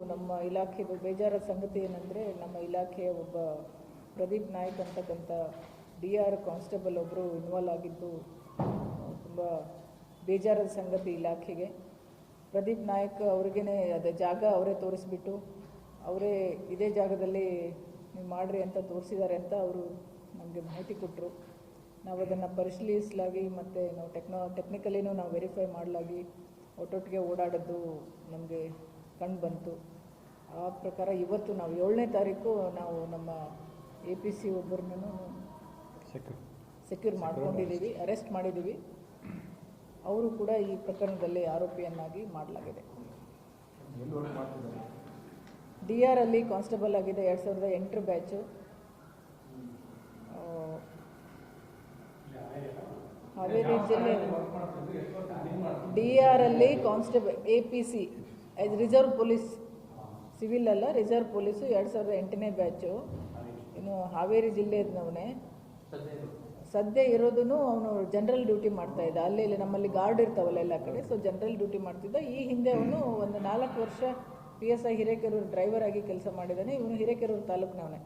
ನಮ್ಮ ಇಲಾಖೆದು ಬೇಜಾರದ ಸಂಗತಿ ಏನಂದರೆ, ನಮ್ಮ ಇಲಾಖೆಯ ಒಬ್ಬ ಪ್ರದೀಪ್ ನಾಯ್ಕ್ ಅಂತಕ್ಕಂಥ DR ಕಾನ್ಸ್ಟೇಬಲ್ ಒಬ್ಬರು ಇನ್ವಾಲ್ವ್ ಆಗಿದ್ದು ತುಂಬ ಬೇಜಾರದ ಸಂಗತಿ ಇಲಾಖೆಗೆ. ಪ್ರದೀಪ್ ನಾಯ್ಕ್ ಅವ್ರಿಗೇ ಅದೇ ಜಾಗ ಅವರೇ ತೋರಿಸ್ಬಿಟ್ಟು ಅವರೇ ಇದೇ ಜಾಗದಲ್ಲಿ ನೀವು ಮಾಡಿರಿ ಅಂತ ತೋರಿಸಿದ್ದಾರೆ ಅಂತ ಅವರು ನಮಗೆ ಮಾಹಿತಿ ಕೊಟ್ಟರು. ನಾವು ಅದನ್ನು ಪರಿಶೀಲಿಸಲಾಗಿ ಮತ್ತು ನಾವು ಟೆಕ್ನಿಕಲಿನೂ ನಾವು ವೆರಿಫೈ ಮಾಡಲಾಗಿ ಒಟ್ಟೊಟ್ಟಿಗೆ ಓಡಾಡೋದು ನಮಗೆ ಕಂಡು ಬಂತು. ಆ ಪ್ರಕಾರ ಇವತ್ತು ನಾವು 7ನೇ ತಾರೀಕು ನಾವು ನಮ್ಮ APC ಒಬ್ಬರನ್ನು ಸೆಕ್ಯೂರ್ ಮಾಡ್ಕೊಂಡಿದ್ದೀವಿ, ಅರೆಸ್ಟ್ ಮಾಡಿದ್ದೀವಿ. ಅವರು ಕೂಡ ಈ ಪ್ರಕರಣದಲ್ಲಿ ಆರೋಪಿಯನ್ನಾಗಿ ಮಾಡಲಾಗಿದೆ. DR ಅಲ್ಲಿ ಕಾನ್ಸ್ಟೇಬಲ್ ಆಗಿದೆ, 2008 ಬ್ಯಾಚು. ಹಾವೇರಿ ಜಿಲ್ಲೆ DR ಅಲ್ಲಿ constable APC reserve police, civil ಅಲ್ಲ ರಿಸರ್ವ್ ಪೊಲೀಸು, 2008ನೇ ಬ್ಯಾಚು. ಇನ್ನು ಹಾವೇರಿ ಜಿಲ್ಲೆಯದವನೇ. ಸದ್ಯ ಇರೋದೂ ಅವನು ಜನರಲ್ ಡ್ಯೂಟಿ ಮಾಡ್ತಾ ಇದ್ದ. ಅಲ್ಲಿ ನಮ್ಮಲ್ಲಿ ಗಾರ್ಡ್ ಇರ್ತಾವಲ್ಲ ಎಲ್ಲ ಕಡೆ, ಸೊ ಜನರಲ್ ಡ್ಯೂಟಿ ಮಾಡ್ತಿದ್ದ. ಈ ಹಿಂದೆ ಅವನು ಒಂದು 4 ವರ್ಷ PSI ಹಿರೇಕೆರೂರು ಡ್ರೈವರ್ ಆಗಿ ಕೆಲಸ ಮಾಡಿದ್ದಾನೆ. ಇವನು ಹಿರೇಕೆರೂರು ತಾಲೂಕಿನವನೇ.